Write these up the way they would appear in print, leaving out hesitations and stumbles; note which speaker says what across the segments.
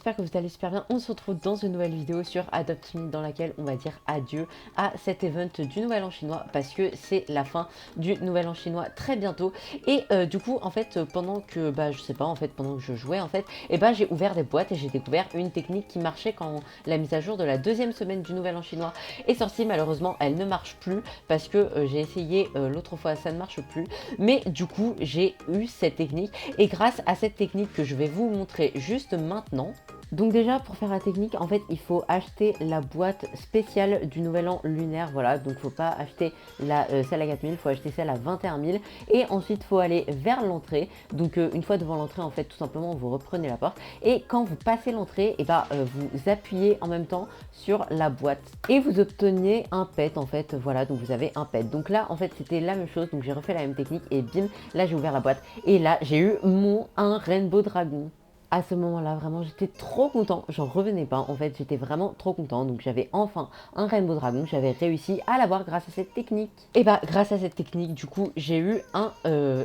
Speaker 1: j'espère que vous allez super bien. On se retrouve dans une nouvelle vidéo sur Adopt Me dans laquelle on va dire adieu à cet event du Nouvel An chinois parce que c'est la fin du Nouvel An chinois très bientôt. Et du coup, en fait, pendant que, je sais pas, en fait, pendant que je jouais, en fait, j'ai ouvert des boîtes et j'ai découvert une technique qui marchait quand la mise à jour de la deuxième semaine du Nouvel An chinois est sortie. Malheureusement, elle ne marche plus parce que j'ai essayé l'autre fois, ça ne marche plus. Mais du coup, j'ai eu cette technique et grâce à cette technique que je vais vous montrer juste maintenant. Donc déjà pour faire la technique, en fait il faut acheter la boîte spéciale du Nouvel An lunaire, voilà, donc faut pas acheter celle à 4000, il faut acheter celle à 21 000 et ensuite il faut aller vers l'entrée. Donc une fois devant l'entrée, en fait tout simplement vous reprenez la porte et quand vous passez l'entrée, vous appuyez en même temps sur la boîte et vous obtenez un pet, en fait, voilà, donc vous avez un pet. Donc là en fait c'était la même chose, donc j'ai refait la même technique et bim, là j'ai ouvert la boîte et là j'ai eu un Rainbow Dragon. À ce moment-là, vraiment, j'étais trop content. J'en revenais pas. En fait, j'étais vraiment trop content. Donc, j'avais enfin un Rainbow Dragon. J'avais réussi à l'avoir grâce à cette technique. Et grâce à cette technique, du coup, j'ai eu un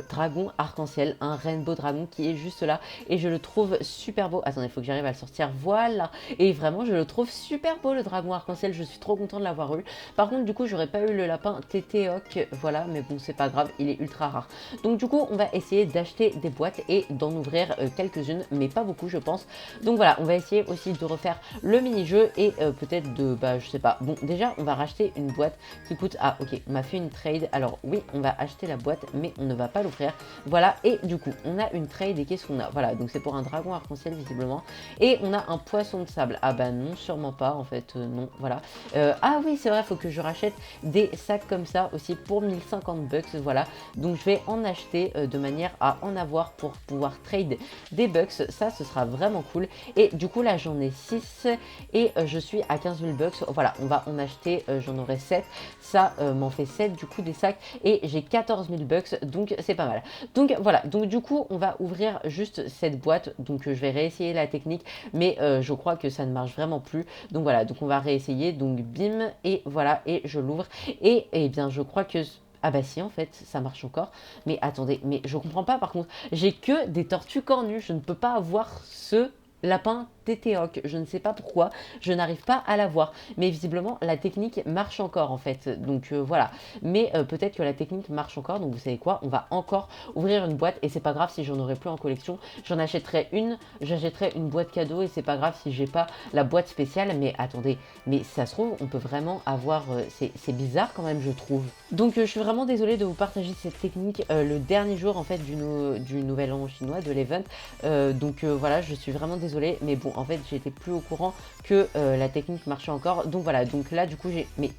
Speaker 1: dragon arc-en-ciel, un Rainbow Dragon qui est juste là. Et je le trouve super beau. Attendez, il faut que j'arrive à le sortir. Voilà. Et vraiment, je le trouve super beau, le dragon arc-en-ciel. Je suis trop content de l'avoir eu. Par contre, du coup, j'aurais pas eu le lapin Tétéoc. Voilà, mais bon, c'est pas grave. Il est ultra rare. Donc, du coup, on va essayer d'acheter des boîtes et d'en ouvrir quelques-unes, mais pas beaucoup je pense. Donc voilà, on va essayer aussi de refaire le mini-jeu et peut-être de, je sais pas. Bon, déjà on va racheter une boîte qui coûte, ah ok, on m'a fait une trade. Alors oui, on va acheter la boîte mais on ne va pas l'ouvrir. Voilà, et du coup on a une trade et qu'est-ce qu'on a? Voilà, donc c'est pour un dragon arc-en-ciel visiblement. Et on a un poisson de sable. Ah bah non, sûrement pas en fait, non, voilà. Ah oui, c'est vrai, il faut que je rachète des sacs comme ça aussi pour 1050 bucks, voilà. Donc je vais en acheter de manière à en avoir pour pouvoir trade des bucks. Ça, ce sera vraiment cool. Et du coup, là, j'en ai 6 et je suis à 15 000 bucks. Voilà, on va en acheter, j'en aurai 7. Ça m'en fait 7 du coup des sacs et j'ai 14 000 bucks, donc c'est pas mal. Donc voilà, donc du coup, on va ouvrir juste cette boîte. Donc je vais réessayer la technique, mais je crois que ça ne marche vraiment plus. Donc voilà, donc on va réessayer. Donc bim, et voilà, et je l'ouvre. Et bien, je crois que... Ah bah si, en fait, ça marche encore. Mais attendez, mais je comprends pas par contre. J'ai que des tortues cornues. Je ne peux pas avoir ce lapin Tétéoc. Je ne sais pas pourquoi. Je n'arrive pas à l'avoir. Mais visiblement, la technique marche encore en fait. Donc voilà. Mais peut-être que la technique marche encore. Donc vous savez quoi? On va encore ouvrir une boîte. Et c'est pas grave si j'en aurai plus en collection. J'en achèterai une. J'achèterai une boîte cadeau. Et c'est pas grave si j'ai pas la boîte spéciale. Mais attendez. Mais ça se trouve, on peut vraiment avoir... c'est bizarre quand même, je trouve. Donc je suis vraiment désolée de vous partager cette technique le dernier jour en fait du Nouvel An chinois, de l'event. Voilà, je suis vraiment désolée. Mais bon, en fait, j'étais plus au courant que la technique marchait encore. Donc voilà, donc là, du coup, j'ai... Mais...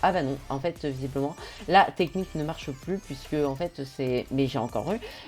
Speaker 1: Ah bah non, en fait visiblement la technique ne marche plus puisque en fait c'est... Mais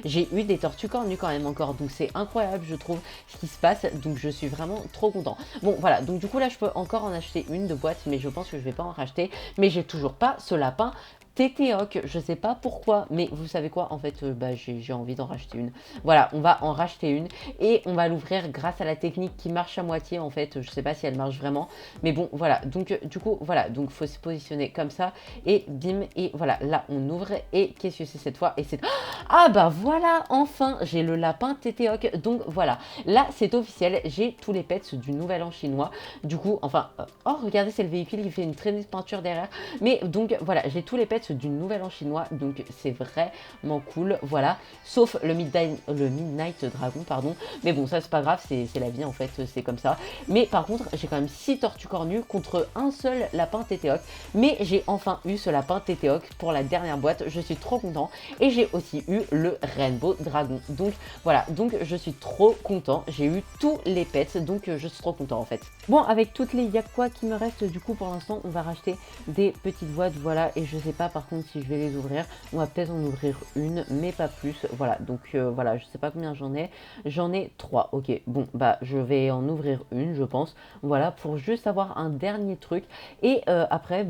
Speaker 1: j'ai eu des tortues cornues quand même encore, donc c'est incroyable je trouve ce qui se passe, donc je suis vraiment trop content. Bon voilà, donc du coup là je peux encore en acheter une de boîte mais je pense que je vais pas en racheter, mais j'ai toujours pas ce lapin Tétéoc, je sais pas pourquoi, mais vous savez quoi, en fait, j'ai envie d'en racheter une. Voilà, on va en racheter une et on va l'ouvrir grâce à la technique qui marche à moitié, en fait, je sais pas si elle marche vraiment, mais bon, voilà, donc du coup, voilà, donc faut se positionner comme ça et bim, et voilà, là on ouvre et qu'est-ce que c'est cette fois? Et c'est... Ah bah voilà, enfin, j'ai le lapin Tétéoc, donc voilà, là c'est officiel, j'ai tous les pets du Nouvel An chinois, du coup, enfin, oh regardez, c'est le véhicule qui fait une traînée de peinture derrière, mais donc voilà, j'ai tous les pets du Nouvel An chinois, donc c'est vraiment cool, voilà, sauf le Midnight Dragon, pardon, mais bon, ça c'est pas grave, c'est la vie en fait, c'est comme ça, mais par contre, j'ai quand même 6 tortues cornues contre un seul lapin Tétéoc, mais j'ai enfin eu ce lapin Tétéoc pour la dernière boîte, je suis trop content, et j'ai aussi eu le Rainbow Dragon, donc voilà, donc je suis trop content, j'ai eu tous les pets, donc je suis trop content en fait. Bon, avec toutes les Yakwa qui me restent, du coup pour l'instant, on va racheter des petites boîtes, voilà, et je sais pas par contre si je vais les ouvrir, on va peut-être en ouvrir une mais pas plus, voilà, donc voilà, je sais pas combien j'en ai 3, ok, bon je vais en ouvrir une je pense, voilà, pour juste avoir un dernier truc et après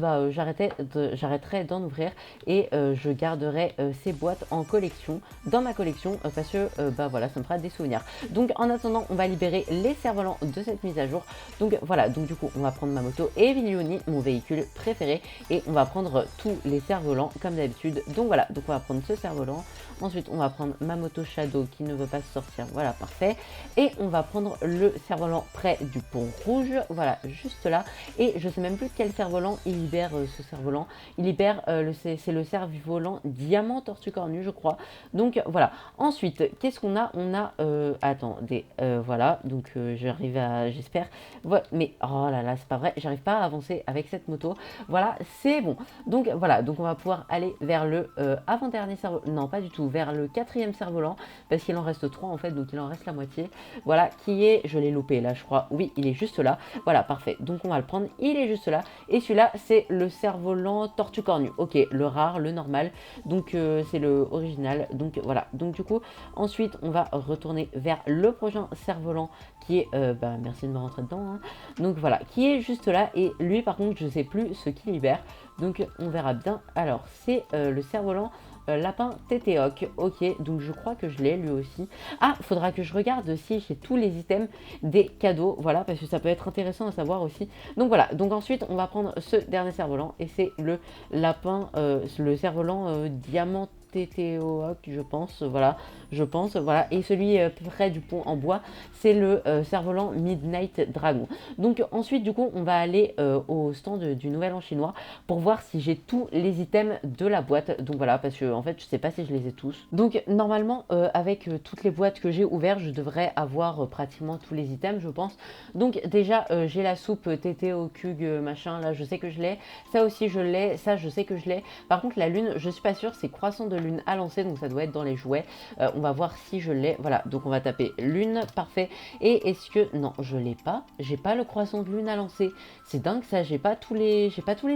Speaker 1: j'arrêterai d'en ouvrir et je garderai ces boîtes en collection, dans ma collection parce que voilà, ça me fera des souvenirs. Donc en attendant, on va libérer les cerfs-volants de cette mise à jour, donc voilà, donc du coup on va prendre ma moto et Vilioni, mon véhicule préféré, et on va prendre tous les cerfs-volants comme d'habitude. Donc voilà, donc on va prendre ce cerf-volant, Ensuite, on va prendre ma moto Shadow qui ne veut pas sortir. Voilà, parfait. Et on va prendre le cerf-volant près du pont rouge. Voilà, juste là. Et je sais même plus quel cerf-volant il libère ce cerf-volant. Il libère, c'est le cerf-volant Diamant Tortue Cornue, je crois. Donc voilà. Ensuite, qu'est-ce qu'on a? On a, attendez, voilà. Donc j'arrive à, j'espère. Ouais, mais oh là là, c'est pas vrai. J'arrive pas à avancer avec cette moto. Voilà, c'est bon. Donc voilà. Donc on va pouvoir aller vers le avant-dernier cerf-volant. Non, pas du tout. Vers le quatrième cerf-volant parce qu'il en reste 3 en fait. Donc il en reste la moitié. Voilà, qui est, je l'ai loupé là, je crois. Oui, il est juste là. Voilà, parfait. Donc on va le prendre. Il est juste là. Et celui-là, c'est le cerf-volant Tortue Cornue. Ok, le rare, le normal. Donc c'est le original. Donc voilà. Donc du coup, ensuite, on va retourner vers le prochain cerf-volant qui est, merci de me rentrer dedans. Hein. Donc voilà, qui est juste là. Et lui, par contre, je sais plus ce qu'il libère. Donc on verra bien. Alors, c'est le cerf-volant lapin Tétéoc. Ok, donc je crois que je l'ai lui aussi. Ah, faudra que je regarde si j'ai tous les items des cadeaux. Voilà, parce que ça peut être intéressant à savoir aussi. Donc voilà, donc ensuite on va prendre ce dernier cerf-volant et c'est le lapin, le cerf-volant diamant TTOOC, je pense, voilà, voilà, et celui près du pont en bois, c'est le cerf-volant Midnight Dragon. Donc ensuite, du coup, on va aller au stand du Nouvel An chinois pour voir si j'ai tous les items de la boîte. Donc voilà, parce que en fait, je sais pas si je les ai tous. Donc normalement, avec toutes les boîtes que j'ai ouvertes, je devrais avoir pratiquement tous les items, je pense. Donc déjà, j'ai la soupe TTOCUG machin, là, je sais que je l'ai. Ça aussi, je l'ai. Ça, je sais que je l'ai. Par contre, la lune, je suis pas sûre, c'est croissant de lune à lancer, donc ça doit être dans les jouets. On va voir si je l'ai. Voilà, donc on va taper lune, parfait. Et est-ce que non, je l'ai pas. J'ai pas le croissant de lune à lancer. C'est dingue ça. J'ai pas tous les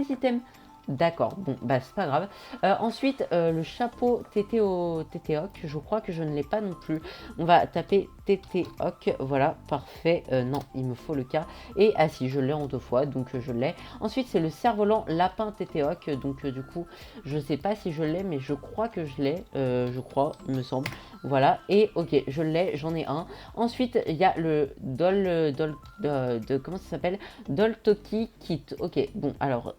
Speaker 1: items. D'accord, bon, bah c'est pas grave. Ensuite, le chapeau TTOC, je crois que je ne l'ai pas non plus. On va taper TTOC, voilà, parfait. Non, il me faut le cas. Et ah si, je l'ai en 2 fois, donc je l'ai. Ensuite, c'est le cerf-volant lapin TTOC, donc du coup, je sais pas si je l'ai, mais je crois que je l'ai. Je crois, il me semble. Voilà, et ok, je l'ai, j'en ai un. Ensuite, il y a le comment ça s'appelle? Doltoki Kit. Ok, bon, alors,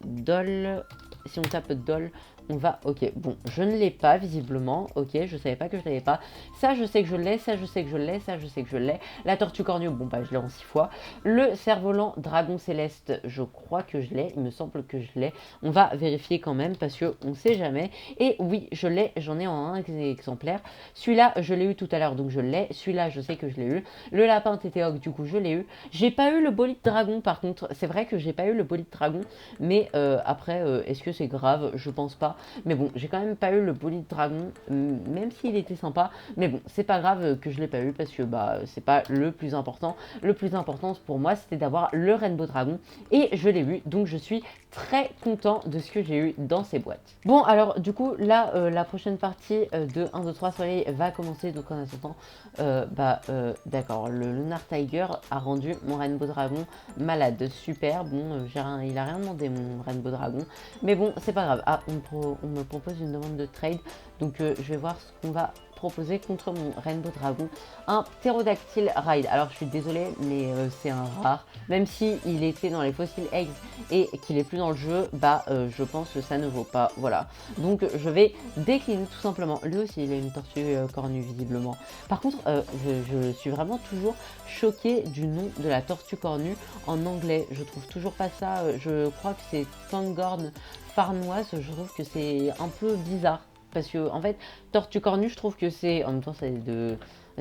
Speaker 1: si on tape Doll, on va, ok, bon, je ne l'ai pas visiblement, ok, je savais pas que je l'avais pas. Ça, je sais que je l'ai, ça, je sais que je l'ai, ça, je sais que je l'ai. La tortue cornue, bon, bah, je l'ai en 6 fois. Le cerf-volant dragon céleste, je crois que je l'ai, il me semble que je l'ai. On va vérifier quand même parce que on sait jamais. Et oui, je l'ai, j'en ai en un exemplaire. Celui-là, je l'ai eu tout à l'heure, donc je l'ai. Celui-là, je sais que je l'ai eu. Le lapin tétéoc, du coup, je l'ai eu. J'ai pas eu le bolide dragon, par contre. C'est vrai que j'ai pas eu le bolide dragon, mais après, est-ce que c'est grave? Je pense pas. Mais bon, j'ai quand même pas eu le bolide dragon, même s'il était sympa. Mais bon, c'est pas grave que je l'ai pas eu parce que bah c'est pas le plus important. Le plus important pour moi, c'était d'avoir le Rainbow Dragon et je l'ai eu. Donc je suis très content de ce que j'ai eu dans ces boîtes. Bon, alors du coup, là, la prochaine partie de 1, 2, 3 soleil va commencer. Donc en attendant, d'accord, le Lunar Tiger a rendu mon Rainbow Dragon malade. Super, bon, il a rien demandé mon Rainbow Dragon. Mais bon, c'est pas grave. Ah, on me propose une demande de trade. Donc je vais voir ce qu'on va proposer contre mon Rainbow Dragon. Un ptérodactyle ride. Alors je suis désolée, mais c'est un rare. Même si il était dans les Fossil Eggs et qu'il est plus dans le jeu, bah je pense que ça ne vaut pas. Voilà. Donc je vais décliner tout simplement. Lui aussi il a une tortue cornue visiblement. Par contre, je suis vraiment toujours choquée du nom de la tortue cornue en anglais. Je trouve toujours pas ça. Je crois que c'est Fangorn Farnoise. Je trouve que c'est un peu bizarre. Parce que en fait, tortue cornue, je trouve que c'est... En même temps,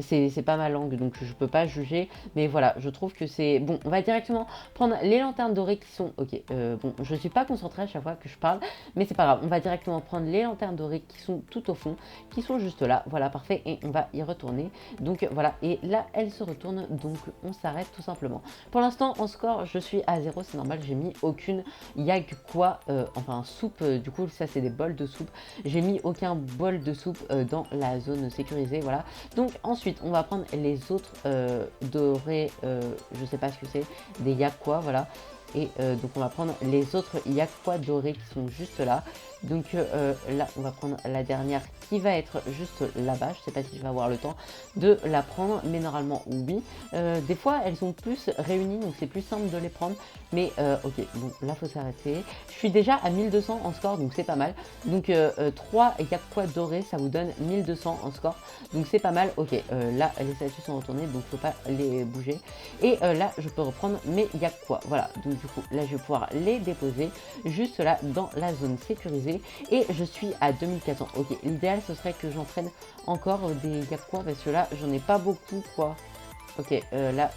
Speaker 1: c'est pas ma langue, donc je peux pas juger. Mais voilà, je trouve que c'est... Bon, on va directement prendre les lanternes dorées qui sont... Ok, bon, je suis pas concentrée à chaque fois que je parle, mais c'est pas grave. On va directement prendre les lanternes dorées qui sont tout au fond, qui sont juste là. Voilà, parfait. Et on va y retourner. Donc voilà, et là, elle se retourne. Donc on s'arrête tout simplement. Pour l'instant, en score, je suis à 0. C'est normal, j'ai mis aucune yag quoi. Enfin, soupe. Du coup, ça, c'est des bols de soupe. J'ai mis aucun bol de soupe dans la zone sécurisée. Voilà. Donc ensuite, on va prendre les autres dorés, je sais pas ce que c'est, des yaks quoi, voilà. et donc on va prendre les autres Yakwa dorés qui sont juste là. Donc là, on va prendre la dernière qui va être juste là-bas. Je sais pas si je vais avoir le temps de la prendre, mais normalement oui. Des fois, elles sont plus réunies, donc c'est plus simple de les prendre. Mais ok, bon, là, faut s'arrêter. Je suis déjà à 1200 en score, donc c'est pas mal. Donc 3 Yakwa dorés, ça vous donne 1200 en score. Donc c'est pas mal. Ok, là, les statues sont retournées, donc faut pas les bouger. Et là, je peux reprendre mes Yakwa. Voilà, donc du coup, là, je vais pouvoir les déposer juste là dans la zone sécurisée. Et je suis à 2400. Ok, l'idéal, ce serait que j'entraîne encore des Yakwa parce que là, j'en ai pas beaucoup, quoi. Ok, là,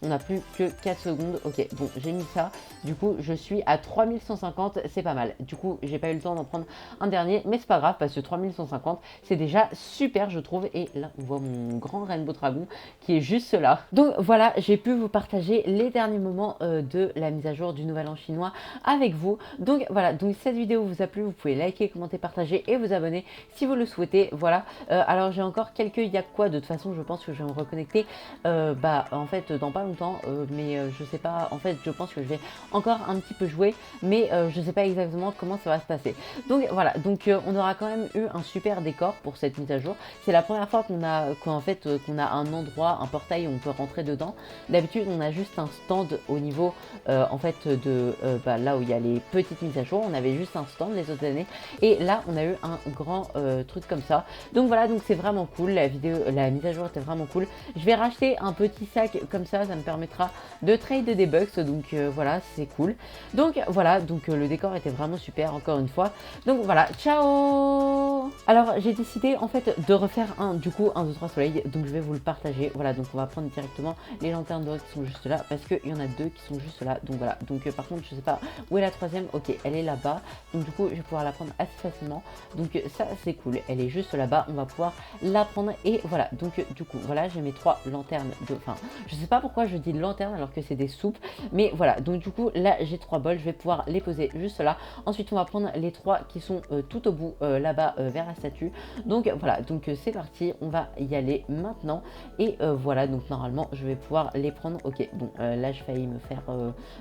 Speaker 1: on n'a plus que 4 secondes. Ok, bon, j'ai mis ça. Du coup, je suis à 3150, c'est pas mal. Du coup, j'ai pas eu le temps d'en prendre un dernier, mais c'est pas grave parce que 3150, c'est déjà super, je trouve. Et là, on voit mon grand Rainbow Dragon qui est juste là. Donc voilà, j'ai pu vous partager les derniers moments de la mise à jour du Nouvel An chinois avec vous. Donc voilà, donc cette vidéo vous a plu, vous pouvez liker, commenter, partager et vous abonner si vous le souhaitez. Voilà, alors j'ai encore quelques Yakwa, de toute façon, je pense que je vais me reconnecter. En fait dans pas longtemps, mais je sais pas, en fait je pense que je vais encore un petit peu jouer, mais je sais pas exactement comment ça va se passer. Donc voilà, donc on aura quand même eu un super décor pour cette mise à jour. C'est la première fois qu'on a qu'on a un endroit, un portail où on peut rentrer dedans. D'habitude on a juste un stand au niveau en fait de là où il y a les petites mises à jour, on avait juste un stand les autres années, et là on a eu un grand truc comme ça. Donc voilà, donc c'est vraiment cool, la mise à jour était vraiment cool. Je vais racheter un petit sac comme ça me permettra de trade des bucks, donc voilà, c'est cool. Donc voilà, donc le décor était vraiment super encore une fois. Donc voilà, ciao. Alors j'ai décidé en fait de refaire un 2, 3 soleils, donc je vais vous le partager. Voilà, donc on va prendre directement les lanternes dorées qui sont juste là, parce qu'il y en a 2 qui sont juste là. Donc voilà, donc par contre je sais pas où est la troisième. Ok, elle est là-bas, donc du coup je vais pouvoir la prendre assez facilement. Donc ça c'est cool, elle est juste là-bas, on va pouvoir la prendre. Et voilà, donc du coup voilà, j'ai mes 3 lanternes de... Enfin, je sais pas pourquoi je dis lanterne alors que c'est des soupes, mais voilà, donc du coup là j'ai 3 bols, je vais pouvoir les poser juste là. Ensuite on va prendre les 3 qui sont tout au bout là-bas vers la statue. Donc voilà, donc c'est parti, on va y aller maintenant. Et voilà, donc normalement je vais pouvoir les prendre. Ok, bon là je failli me faire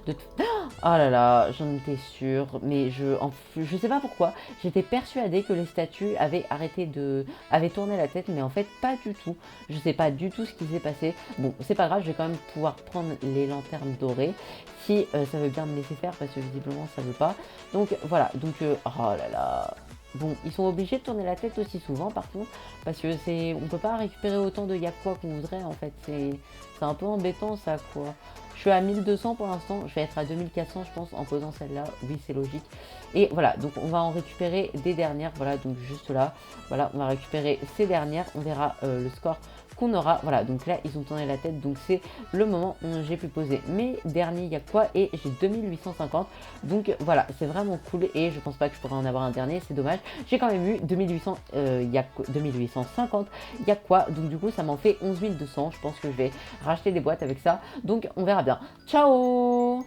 Speaker 1: de... Oh là là, j'en étais sûre, mais je sais pas pourquoi, j'étais persuadée que les statues avaient avaient tourné la tête, mais en fait pas du tout. Je sais pas du tout ce qui s'est passé. Bon, c'est pas grave, je vais quand même pouvoir prendre les lanternes dorées si ça veut bien me laisser faire, parce que visiblement ça veut pas. Donc voilà, donc oh là là. Bon, ils sont obligés de tourner la tête aussi souvent par contre, parce que on peut pas récupérer autant de Yakwa qu'on voudrait en fait, c'est un peu embêtant ça quoi. Je suis à 1200 pour l'instant, je vais être à 2400 je pense en posant celle-là, oui c'est logique. Et voilà, donc on va en récupérer des dernières, voilà, donc juste là, voilà, on va récupérer ces dernières, on verra le score qu'on aura. Voilà, donc là ils ont tourné la tête, donc c'est le moment où j'ai pu poser mes derniers Yakwa et j'ai 2850. Donc voilà, c'est vraiment cool et je pense pas que je pourrais en avoir un dernier, c'est dommage. J'ai quand même eu 2850 Yakwa, donc du coup ça m'en fait 11 200. Je pense que je vais racheter des boîtes avec ça, donc on verra bien. Ciao.